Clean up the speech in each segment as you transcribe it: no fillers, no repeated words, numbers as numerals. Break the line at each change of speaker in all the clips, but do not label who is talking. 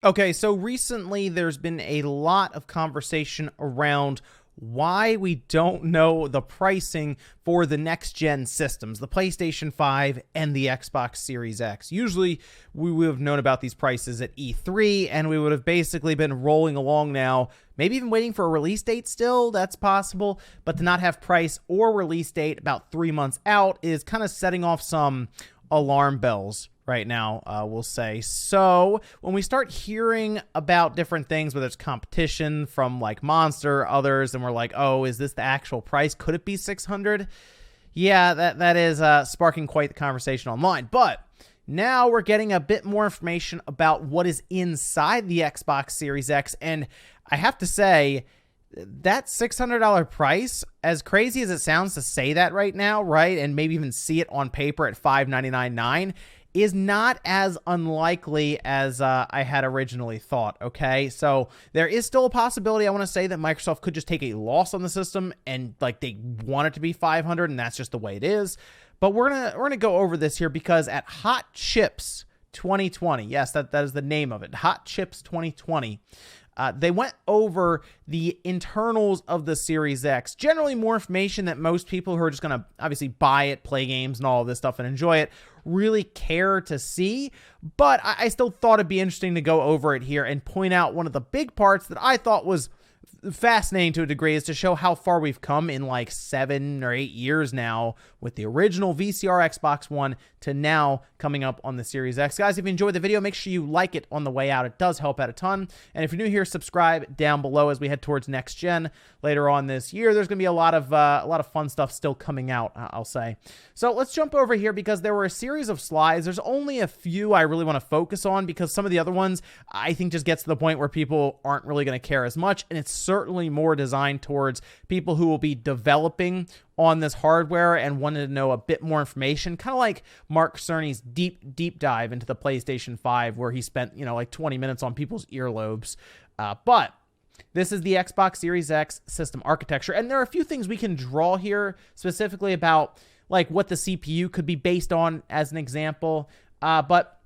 Okay, so recently there's been a lot of conversation around why we don't know the pricing for the next gen systems, the PlayStation 5 and the Xbox Series X. Usually we would have known about these prices at E3 and we would have basically been rolling along now, maybe even waiting for a release date still, that's possible, but to not have price or release date about 3 months out is kind of setting off some alarm bells right now, we'll say. So when we start hearing about different things, whether it's competition from like Monster, others, and we're like, oh, is this the actual price? Could it be 600? Yeah, that is sparking quite the conversation online. But now we're getting a bit more information about what is inside the Xbox Series X. And I have to say, that $600 price, as crazy as it sounds to say that right now, right, and maybe even see it on paper at $599.9, is not as unlikely as I had originally thought, okay? So there is still a possibility, I want to say, that Microsoft could just take a loss on the system and like they want it to be 500 and that's just the way it is. But we're gonna go over this here because at Hot Chips 2020, yes, that is the name of it, Hot Chips 2020, they went over the internals of the Series X. Generally more information that most people who are just going to obviously buy it, play games and all of this stuff and enjoy it really care to see. But I still thought it'd be interesting to go over it here and point out one of the big parts that I thought was fascinating to a degree is to show how far we've come in like 7 or 8 years now with the original VCR Xbox One to now coming up on the Series X. Guys, if you enjoyed the video, make sure you like it on the way out. It does help out a ton. And if you're new here, subscribe down below as we head towards next gen later on this year. There's going to be a lot of fun stuff still coming out, I'll say. So let's jump over here because there were a series of slides. There's only a few I really want to focus on because some of the other ones I think just gets to the point where people aren't really going to care as much. And it's certainly more designed towards people who will be developing on this hardware and wanted to know a bit more information, kind of like Mark Cerny's deep dive into the PlayStation 5 where he spent, like 20 minutes on people's earlobes. But this is the Xbox Series X system architecture, and there are a few things we can draw here specifically about like what the CPU could be based on as an example. But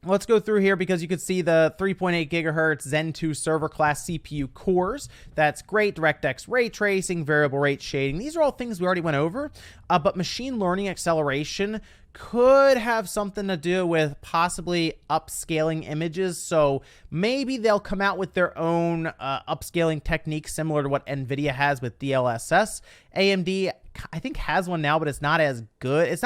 let's go through here because you can see the 3.8 gigahertz Zen 2 server class CPU cores. That's great. DirectX ray tracing, variable rate shading. These are all things we already went over. But machine learning acceleration could have something to do with possibly upscaling images. So maybe they'll come out with their own upscaling technique similar to what NVIDIA has with DLSS. AMD, I think, has one now, but it's not as good. It's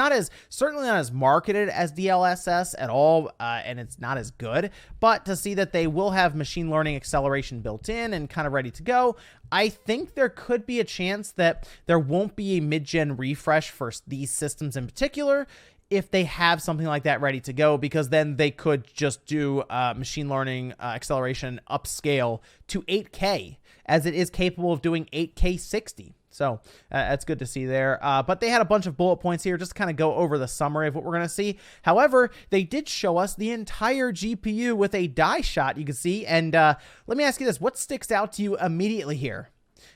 certainly not as marketed as DLSS at all, and it's not as good. But to see that they will have machine learning acceleration built in and kind of ready to go, I think there could be a chance that there won't be a mid-gen refresh for these systems in particular if they have something like that ready to go, because then they could just do machine learning acceleration upscale to 8K, as it is capable of doing 8K 60. So that's good to see there. But they had a bunch of bullet points here just to kind of go over the summary of what we're going to see. However, they did show us the entire GPU with a die shot, you can see. And let me ask you this. What sticks out to you immediately here?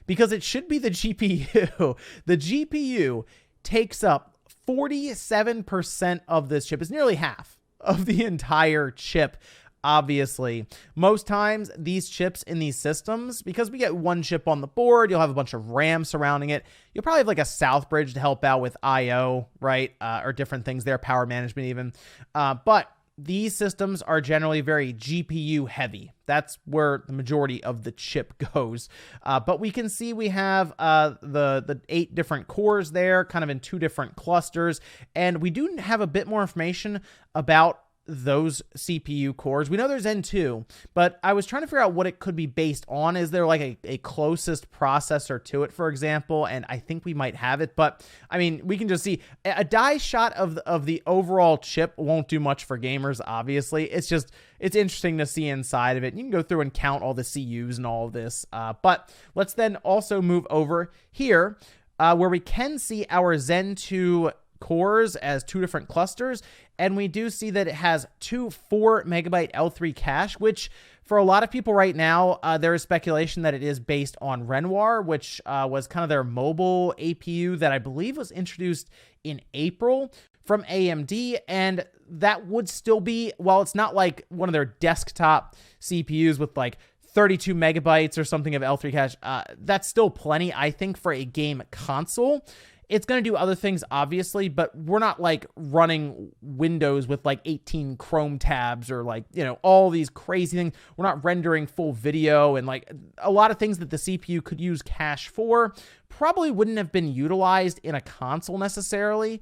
Because it should be the GPU. The GPU takes up 47% of this chip. It's nearly half of the entire chip. Obviously, most times these chips in these systems, because we get one chip on the board, you'll have a bunch of RAM surrounding it. You'll probably have like a South bridge to help out with IO, right? Or different things there, power management even. But these systems are generally very GPU heavy. That's where the majority of the chip goes. But we can see we have the 8 different cores there, kind of in 2 different clusters. And we do have a bit more information about those CPU cores. We know there's N2, but I was trying to figure out what it could be based on. Is there like a closest processor to it, for example? And I think we might have it, but I mean, we can just see a die shot of the overall chip won't do much for gamers, obviously. It's interesting to see inside of it. You can go through and count all the CUs and all of this. But let's then also move over here where we can see our Zen 2 cores as 2 different clusters, and we do see that it has 2 4 megabyte L3 cache, which for a lot of people right now, there is speculation that it is based on Renoir, which was kind of their mobile APU that I believe was introduced in April from AMD, and that would still be, while it's not like one of their desktop CPUs with like 32 megabytes or something of L3 cache, that's still plenty, I think, for a game console. It's going to do other things, obviously, but we're not like running Windows with like 18 Chrome tabs or like, all these crazy things. We're not rendering full video, and like a lot of things that the CPU could use cache for probably wouldn't have been utilized in a console necessarily.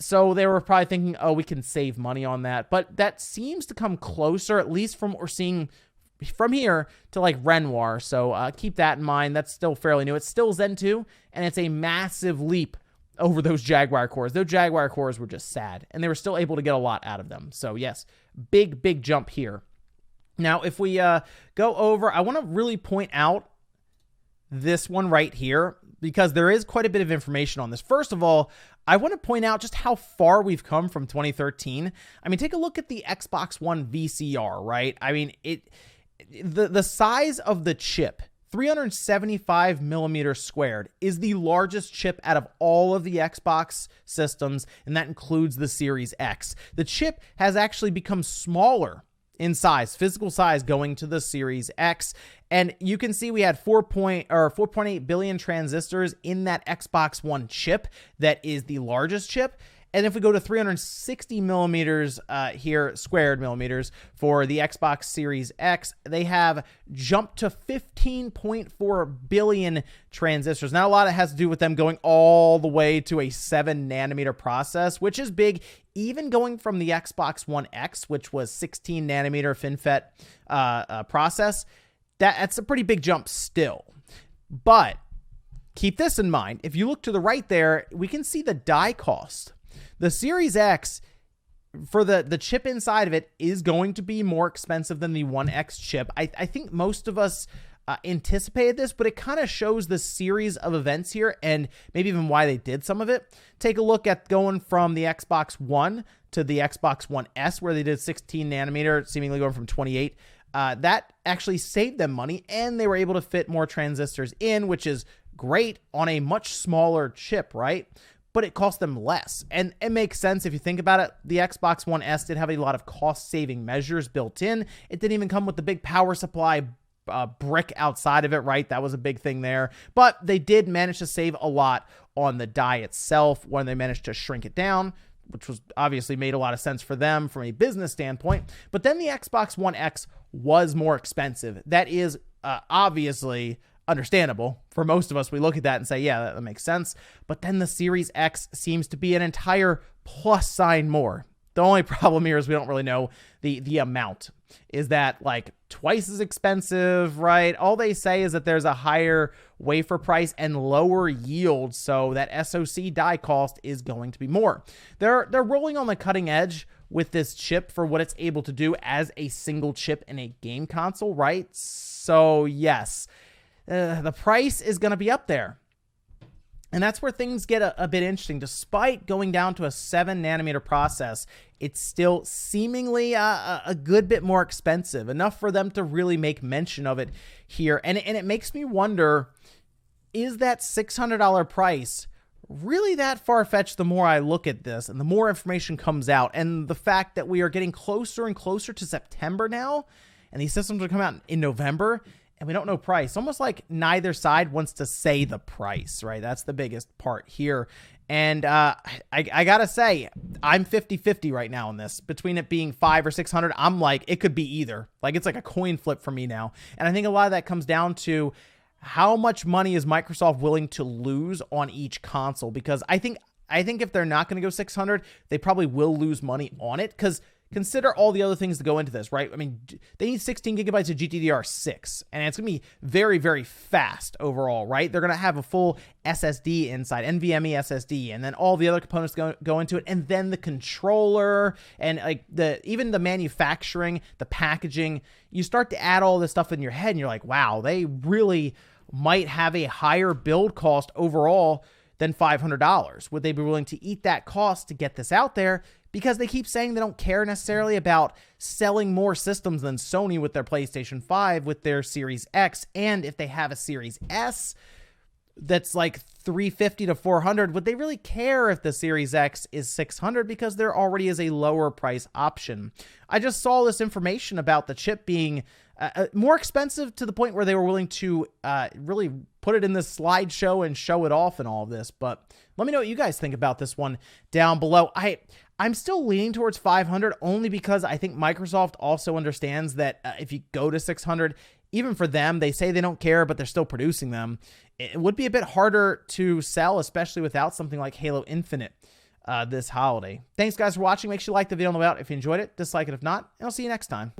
So they were probably thinking, oh, we can save money on that. But that seems to come closer, at least from what we're seeing from here, to like Renoir. So keep that in mind. That's still fairly new. It's still Zen 2, and it's a massive leap over those Jaguar cores. Those Jaguar cores were just sad, and they were still able to get a lot out of them. So yes, big jump here. Now, if we go over, I want to really point out this one right here, because there is quite a bit of information on this. First of all, I want to point out just how far we've come from 2013. I mean, take a look at the Xbox One VCR, right? I mean, the size of the chip, 375 millimeters squared, is the largest chip out of all of the Xbox systems, and that includes the Series X. The chip has actually become smaller in size, physical size, going to the Series X. And you can see we had 4.8 billion transistors in that Xbox One chip. That is the largest chip. And if we go to 360 millimeters here, squared millimeters, for the Xbox Series X, they have jumped to 15.4 billion transistors. Now, a lot of it has to do with them going all the way to a 7 nanometer process, which is big. Even going from the Xbox One X, which was 16 nanometer FinFET process, that's a pretty big jump still. But keep this in mind. If you look to the right there, we can see the die cost. The Series X, for the chip inside of it, is going to be more expensive than the One X chip. I think most of us anticipated this, but it kind of shows the series of events here and maybe even why they did some of it. Take a look at going from the Xbox One to the Xbox One S, where they did 16 nanometer, seemingly going from 28. That actually saved them money, and they were able to fit more transistors in, which is great on a much smaller chip, right? But it cost them less. And it makes sense if you think about it. The Xbox One S did have a lot of cost-saving measures built in. It didn't even come with the big power supply brick outside of it, right? That was a big thing there. But they did manage to save a lot on the die itself when they managed to shrink it down, which was obviously made a lot of sense for them from a business standpoint. But then the Xbox One X was more expensive. That is obviously understandable. For most of us, we look at that and say, yeah, that makes sense. But then the Series X seems to be an entire plus sign more. The only problem here is we don't really know the amount. Is that like twice as expensive, right? All they say is that there's a higher wafer price and lower yield, so that SoC die cost is going to be more. They're rolling on the cutting edge with this chip for what it's able to do as a single chip in a game console, right? So yes, the price is going to be up there. And that's where things get a bit interesting. Despite going down to a 7 nanometer process, it's still seemingly a good bit more expensive, enough for them to really make mention of it here. And it makes me wonder, is that $600 price really that far-fetched the more I look at this and the more information comes out? And the fact that we are getting closer and closer to September now, and these systems will come out in November, and we don't know price. Almost like neither side wants to say the price, right? That's the biggest part here. And I gotta say, I'm 50-50 right now on this. Between it being $500 or $600, I'm like, it could be either. Like, it's like a coin flip for me now. And I think a lot of that comes down to how much money is Microsoft willing to lose on each console? Because I think if they're not going to go $600, they probably will lose money on it, because consider all the other things that go into this, right? I mean, they need 16 gigabytes of GDDR6, and it's going to be very, very fast overall, right? They're going to have a full SSD inside, NVMe SSD, and then all the other components go into it, and then the controller, and like even the manufacturing, the packaging. You start to add all this stuff in your head, and you're like, wow, they really might have a higher build cost overall than $500. Would they be willing to eat that cost to get this out there? Because they keep saying they don't care necessarily about selling more systems than Sony with their PlayStation 5, with their Series X, and if they have a Series S, that's like 350 to 400, would they really care if the Series X is 600 because there already is a lower price option? I just saw this information about the chip being more expensive to the point where they were willing to really put it in this slideshow and show it off and all of this. But let me know what you guys think about this one down below. I'm still leaning towards 500 only because I think Microsoft also understands that if you go to 600, even for them, they say they don't care, but they're still producing them. It would be a bit harder to sell, especially without something like Halo Infinite this holiday. Thanks, guys, for watching. Make sure you like the video on the way out if you enjoyed it. Dislike it if not, and I'll see you next time.